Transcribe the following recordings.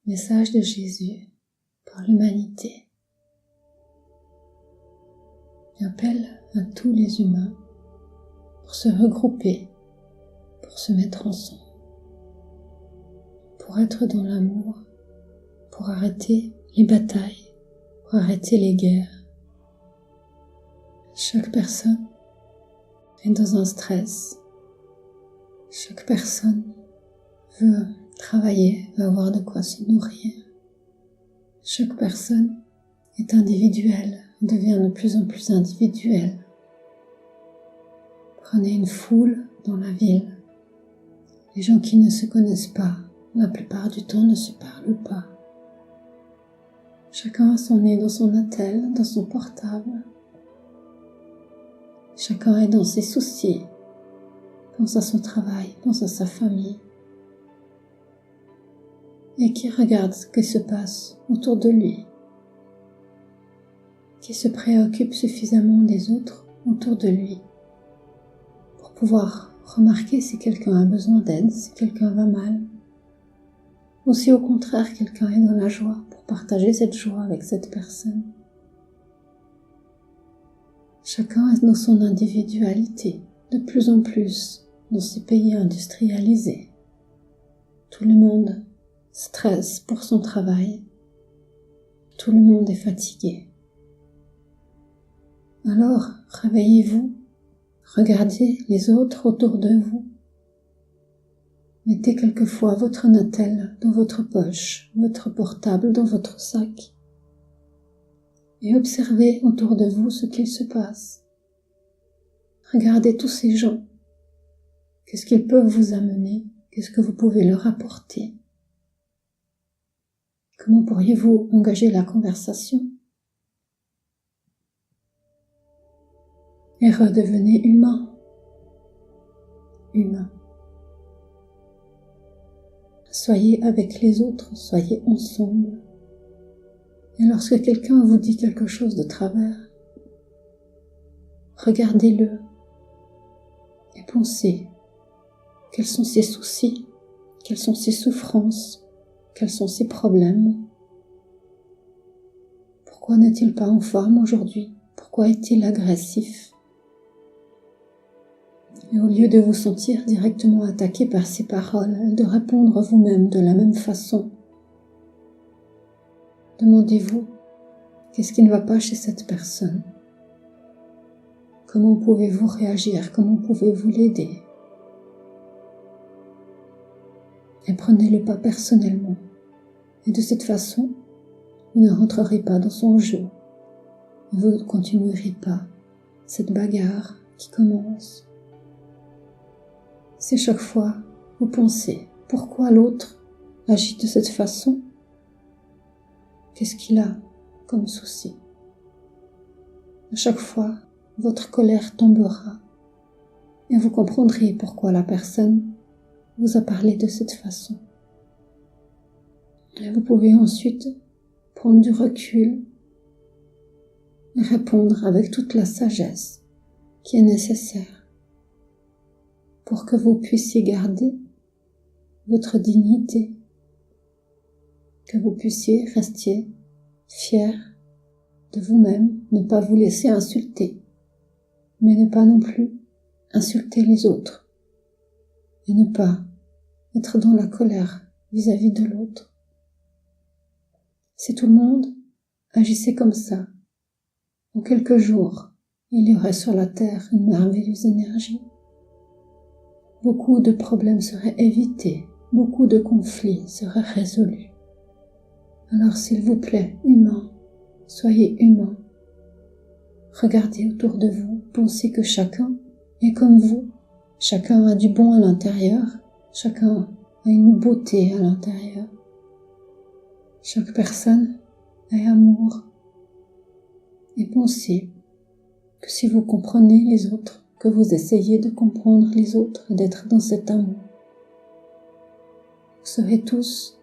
Message de Jésus pour l'humanité. Il appelle à tous les humains pour se regrouper, pour se mettre ensemble, pour être dans l'amour, pour arrêter les batailles, pour arrêter les guerres. Chaque personne est dans un stress. Chaque personne veut travailler, veut avoir de quoi se nourrir. Chaque personne est individuelle, devient de plus en plus individuelle. Prenez une foule dans la ville. Les gens qui ne se connaissent pas, la plupart du temps ne se parlent pas. Chacun a son nez dans son attel, dans son portable. Chacun est dans ses soucis, pense à son travail, pense à sa famille. Et qui regarde ce qui se passe autour de lui, qui se préoccupe suffisamment des autres autour de lui pour pouvoir remarquer si quelqu'un a besoin d'aide, si quelqu'un va mal, ou si au contraire quelqu'un est dans la joie pour partager cette joie avec cette personne. Chacun est dans son individualité, de plus en plus dans ces pays industrialisés. Tout le monde stresse pour son travail. Tout le monde est fatigué. Alors, réveillez-vous, regardez les autres autour de vous. Mettez quelquefois votre natel dans votre poche, votre portable dans votre sac, et observez autour de vous ce qu'il se passe. Regardez tous ces gens. Qu'est-ce qu'ils peuvent vous amener? Qu'est-ce que vous pouvez leur apporter? Comment pourriez-vous engager la conversation? Et redevenez humain. Humain. Soyez avec les autres, soyez ensemble. Et lorsque quelqu'un vous dit quelque chose de travers, regardez-le et pensez quels sont ses soucis, quelles sont ses souffrances, quels sont ses problèmes. Pourquoi n'est-il pas en forme aujourd'hui? Pourquoi est-il agressif? Et au lieu de vous sentir directement attaqué par ses paroles, de répondre vous-même de la même façon, demandez-vous, qu'est-ce qui ne va pas chez cette personne? Comment pouvez-vous réagir? Comment pouvez-vous l'aider? Et prenez-le pas personnellement. Et de cette façon, vous ne rentrerez pas dans son jeu. Vous ne continuerez pas cette bagarre qui commence. Si chaque fois vous pensez pourquoi l'autre agit de cette façon, qu'est-ce qu'il a comme souci? À chaque fois, votre colère tombera et vous comprendrez pourquoi la personne vous a parlé de cette façon. Et vous pouvez ensuite prendre du recul et répondre avec toute la sagesse qui est nécessaire pour que vous puissiez garder votre dignité, que vous puissiez rester fier de vous-même, ne pas vous laisser insulter, mais ne pas non plus insulter les autres et ne pas être dans la colère vis-à-vis de l'autre. Si tout le monde agissait comme ça, en quelques jours, il y aurait sur la terre une merveilleuse énergie. Beaucoup de problèmes seraient évités, beaucoup de conflits seraient résolus. Alors s'il vous plaît, humains, soyez humains. Regardez autour de vous, pensez que chacun est comme vous. Chacun a du bon à l'intérieur, chacun a une beauté à l'intérieur. Chaque personne est amour. Et pensez que si vous comprenez les autres, que vous essayez de comprendre les autres et d'être dans cet amour, vous serez tous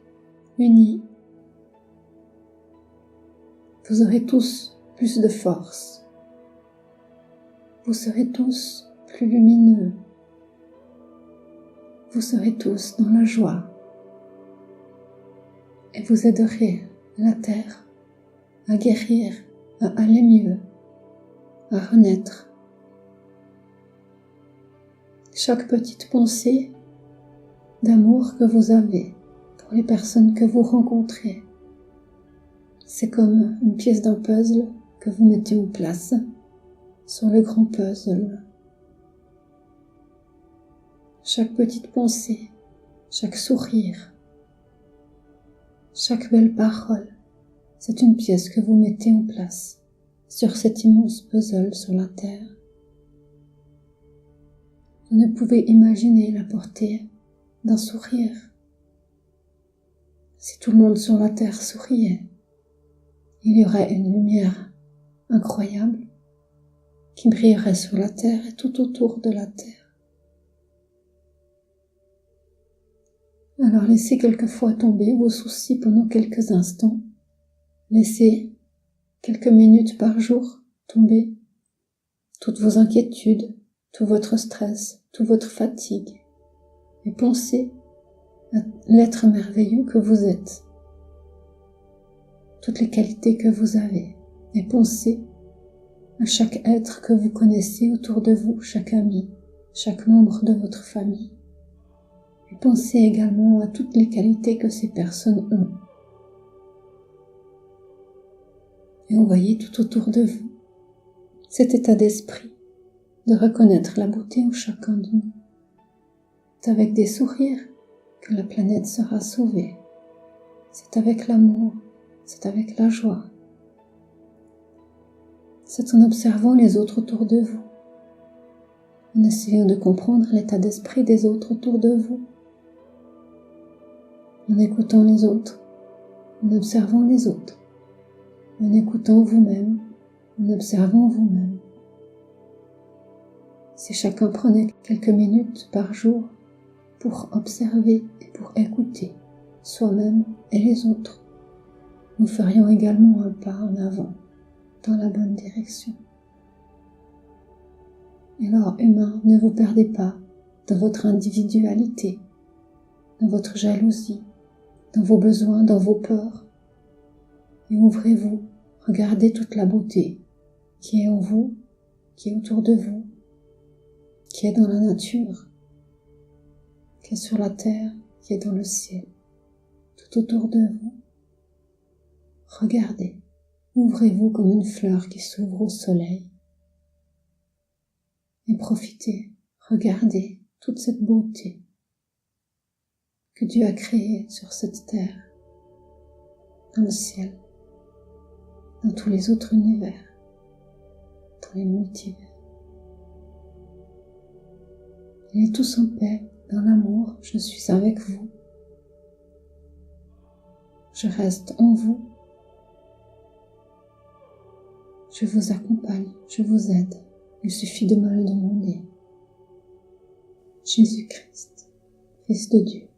unis. Vous aurez tous plus de force. Vous serez tous plus lumineux. Vous serez tous dans la joie. et vous aiderez la terre à guérir, à aller mieux, à renaître. Chaque petite pensée d'amour que vous avez pour les personnes que vous rencontrez, c'est comme une pièce d'un puzzle que vous mettez en place sur le grand puzzle. Chaque petite pensée, chaque sourire, chaque belle parole, c'est une pièce que vous mettez en place sur cet immense puzzle sur la terre. Vous ne pouvez imaginer la portée d'un sourire. Si tout le monde sur la terre souriait, il y aurait une lumière incroyable qui brillerait sur la terre et tout autour de la terre. Alors laissez quelquefois tomber vos soucis pendant quelques instants. Laissez quelques minutes par jour tomber toutes vos inquiétudes, tout votre stress, toute votre fatigue. Et pensez à l'être merveilleux que vous êtes, toutes les qualités que vous avez. Et pensez à chaque être que vous connaissez autour de vous, chaque ami, chaque membre de votre famille. Et pensez également à toutes les qualités que ces personnes ont. Et envoyez tout autour de vous cet état d'esprit de reconnaître la beauté en chacun de nous. C'est avec des sourires que la planète sera sauvée. C'est avec l'amour, c'est avec la joie. C'est en observant les autres autour de vous, en essayant de comprendre l'état d'esprit des autres autour de vous, en écoutant les autres, en observant les autres, en écoutant vous-même, en observant vous-même. Si chacun prenait quelques minutes par jour pour observer et pour écouter soi-même et les autres, nous ferions également un pas en avant dans la bonne direction. Et alors, humains, ne vous perdez pas dans votre individualité, dans votre jalousie, dans vos besoins, dans vos peurs, et ouvrez-vous, regardez toute la beauté qui est en vous, qui est autour de vous, qui est dans la nature, qui est sur la terre, qui est dans le ciel, tout autour de vous. Regardez, ouvrez-vous comme une fleur qui s'ouvre au soleil et profitez, regardez toute cette beauté que Dieu a créée sur cette terre, dans le ciel, dans tous les autres univers, dans les multivers. Il est tous en paix, dans l'amour, je suis avec vous. Je reste en vous. Je vous accompagne, je vous aide. Il suffit de me le demander. Jésus-Christ, Fils de Dieu.